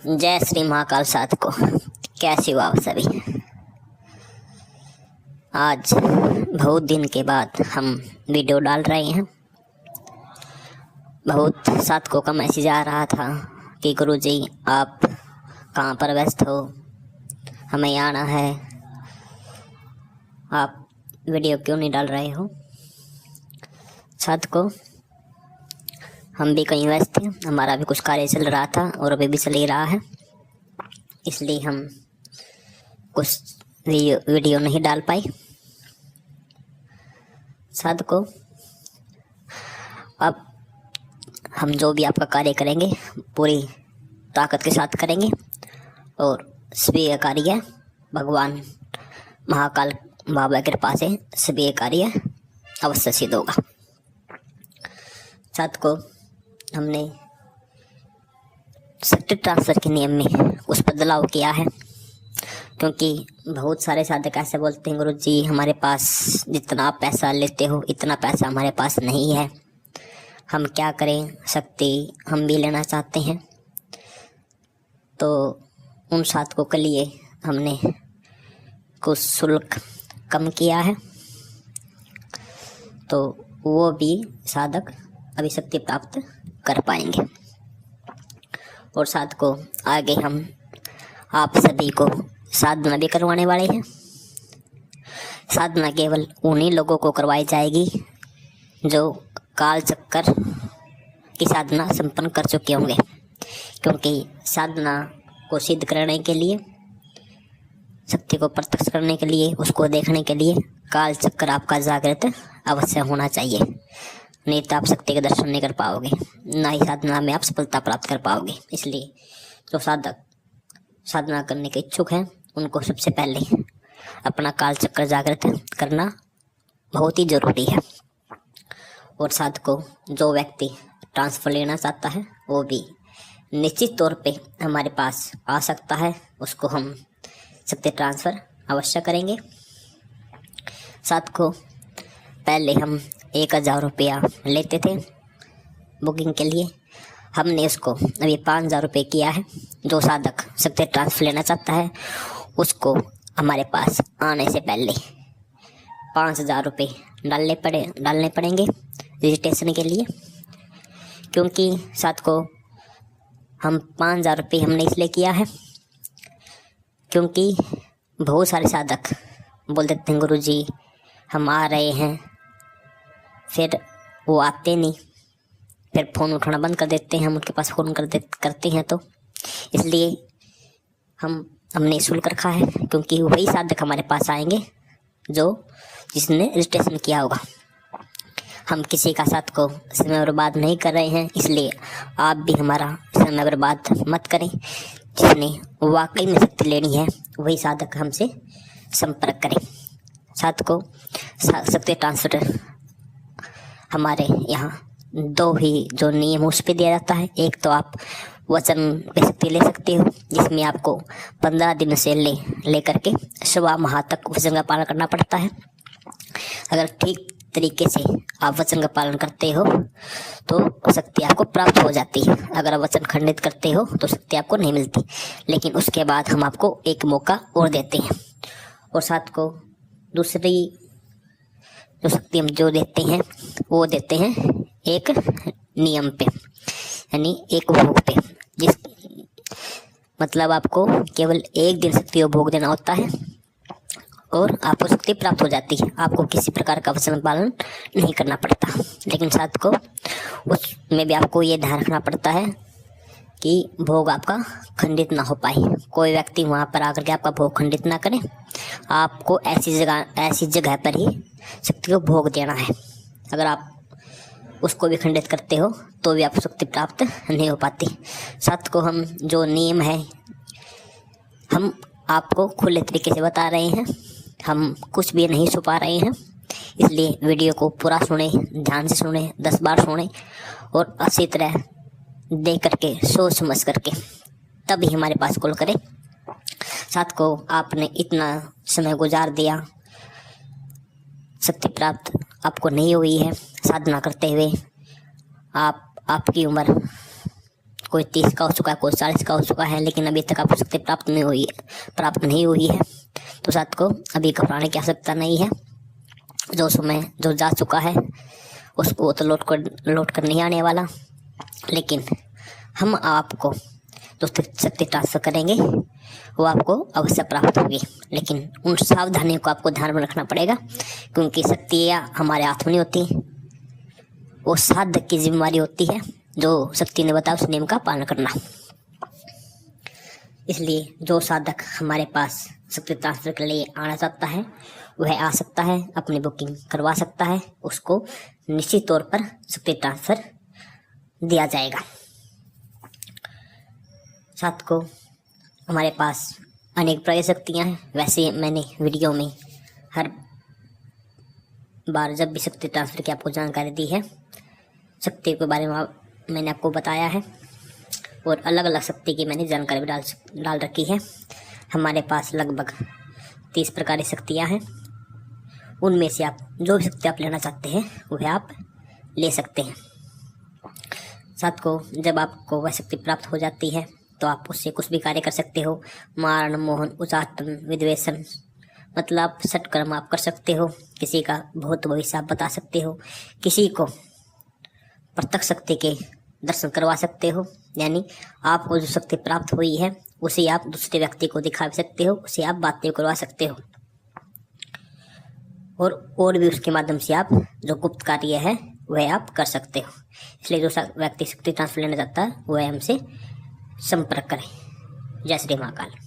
जय श्री महाकाल साथ को। कैसे हो आप सभी? आज बहुत दिन के बाद हम वीडियो डाल रहे हैं। बहुत साथ का मैसेज आ रहा था कि गुरुजी आप कहाँ पर व्यस्त हो, हमें आना है, आप वीडियो क्यों नहीं डाल रहे हो। साथ को हम भी कहीं व्यस्त थे, हमारा भी कुछ कार्य चल रहा था और अभी भी चल ही रहा है, इसलिए हम कुछ वीडियो नहीं डाल पाए। साथ को अब हम जो भी आपका कार्य करेंगे पूरी ताकत के साथ करेंगे और सभी कार्य भगवान महाकाल बाबा की कृपा से सभी कार्य अवश्य सिद्ध होगा। साथ को हमने शक्ति ट्रांसफर के नियम में कुछ बदलाव किया है, क्योंकि बहुत सारे साधक ऐसे बोलते हैं गुरुजी हमारे पास जितना आप पैसा लेते हो इतना पैसा हमारे पास नहीं है, हम क्या करें, शक्ति हम भी लेना चाहते हैं। तो उन साधकों के लिए हमने कुछ शुल्क कम किया है, तो वो भी साधक अभी शक्ति प्राप्त कर पाएंगे। और साथ को आगे हम आप सभी को साधना भी करवाने वाले हैं। साधना केवल उन्हीं लोगों को करवाई जाएगी जो काल चक्कर की साधना संपन्न कर चुके होंगे, क्योंकि साधना को सिद्ध करने के लिए, शक्ति को प्रत्यक्ष करने के लिए, उसको देखने के लिए काल चक्कर आपका जागृत अवश्य होना चाहिए, नहीं तो आप शक्ति के दर्शन नहीं कर पाओगे, ना ही साधना में आप सफलता प्राप्त कर पाओगे। इसलिए जो साधक साधना करने के इच्छुक हैं उनको सबसे पहले अपना काल चक्र जागृत करना बहुत ही जरूरी है। और साथ को जो व्यक्ति ट्रांसफर लेना चाहता है वो भी निश्चित तौर पे हमारे पास आ सकता है, उसको हम शक्ति ट्रांसफ़र अवश्य करेंगे। साथ को पहले हम 1000 रुपया लेते थे बुकिंग के लिए, हमने उसको अभी 5000 रुपये किया है। जो साधक शक्ति ट्रांसफर लेना चाहता है उसको हमारे पास आने से पहले 5000 रुपये डालने पड़ेंगे रजिस्ट्रेशन के लिए, क्योंकि साथ को हम 5000 रुपये हमने इसलिए किया है क्योंकि बहुत सारे साधक बोल देते हैं गुरुजी हम आ रहे हैं, फिर वो आते नहीं, फिर फ़ोन उठाना बंद कर देते हैं, हम उनके पास फ़ोन करते हैं। तो इसलिए हमने शुल्क रखा है, क्योंकि वही साधक हमारे पास आएंगे जिसने रजिस्ट्रेशन किया होगा। हम किसी का साथ को समय बर्बाद नहीं कर रहे हैं, इसलिए आप भी हमारा समय बर्बाद मत करें। जिसने वाकई में शक्ति लेनी है वही साधक हमसे संपर्क करें। साथ को शक्ति ट्रांसफर हमारे यहाँ 2 ही जो नियम उस पर दिया जाता है। एक तो आप वचन पे शक्ति ले सकते हो, जिसमें आपको 15 दिन से लेकर के 1.25 माह तक वचन का पालन करना पड़ता है। अगर ठीक तरीके से आप वचन का पालन करते हो तो शक्ति आपको प्राप्त हो जाती है। अगर आप वचन खंडित करते हो तो शक्ति आपको नहीं मिलती, लेकिन उसके बाद हम आपको एक मौका और देते हैं। और साथ को दूसरी जो शक्ति हम जो देते हैं वो देते हैं एक नियम पे, यानी एक भोग पे, जिस मतलब आपको केवल एक दिन शक्ति को भोग देना होता है और आपको शक्ति प्राप्त हो जाती है। आपको किसी प्रकार का वचन पालन नहीं करना पड़ता, लेकिन साथ को उसमें भी आपको ये ध्यान रखना पड़ता है कि भोग आपका खंडित ना हो पाए। कोई व्यक्ति वहाँ पर आकर के आपका भोग खंडित ना करे। आपको ऐसी जगह पर ही शक्ति को भोग देना है। अगर आप उसको भी खंडित करते हो तो भी आपको शक्ति प्राप्त नहीं हो पाती। साथ को हम जो नियम है हम आपको खुले तरीके से बता रहे हैं, हम कुछ भी नहीं छुपा रहे हैं। इसलिए वीडियो को पूरा सुने, ध्यान से सुने, 10 बार सुने और अच्छी तरह देख करके सोच समझ करके तभी हमारे पास कॉल करें। साथ को आपने इतना समय गुजार दिया, शक्ति प्राप्त आपको नहीं हुई है साधना करते हुए, आपकी उम्र कोई 30 का हो चुका है, कोई 40 का हो चुका है, लेकिन अभी तक आपको शक्ति प्राप्त नहीं हुई है। तो साथ को अभी घबराने की आवश्यकता नहीं है। जो समय जो जा चुका है उसको तो लौट कर नहीं आने वाला, लेकिन हम आपको जो शक्ति ट्रांसफर करेंगे वो आपको अवश्य प्राप्त होगी। लेकिन उन सावधानियों को आपको ध्यान में रखना पड़ेगा, क्योंकि शक्तियाँ हमारे हाथ में नहीं होती, वो साधक की जिम्मेवारी होती है। जो शक्ति ने बताया उस नियम का पालन करना। इसलिए जो साधक हमारे पास शक्ति ट्रांसफर के लिए आना चाहता है वह आ सकता है, अपनी बुकिंग करवा सकता है, उसको निश्चित तौर पर शक्ति ट्रांसफर दिया जाएगा। साथ को हमारे पास अनेक प्रकार की शक्तियाँ हैं। वैसे मैंने वीडियो में हर बार जब भी शक्ति ट्रांसफर की आपको जानकारी दी है, शक्ति के बारे में मैंने आपको बताया है, और अलग अलग शक्ति की मैंने जानकारी भी डाल रखी है। हमारे पास लगभग 30 प्रकार की शक्तियाँ हैं। उनमें से आप जो भी शक्ति आप लेना चाहते हैं वह आप ले सकते हैं। साथ को जब आपको वह शक्ति प्राप्त हो जाती है तो आप उससे कुछ भी कार्य कर सकते हो। मारण, मोहन, उच्चाटन, विद्वेषण, मतलब सत्कर्म आप कर सकते हो। किसी का भूत भविष्य आप बता सकते हो। किसी को प्रत्यक्ष शक्ति के दर्शन करवा सकते हो, यानी आपको जो शक्ति प्राप्त हुई है उसे आप दूसरे व्यक्ति को दिखा भी सकते हो, उसे आप बातें करवा सकते हो, और भी उसके माध्यम से आप जो गुप्त कार्य है वह आप कर सकते हो। इसलिए जो व्यक्ति शक्ति ट्रांसफर लेना चाहता है वह हमसे संपर्क करें। जय श्री महाकाल।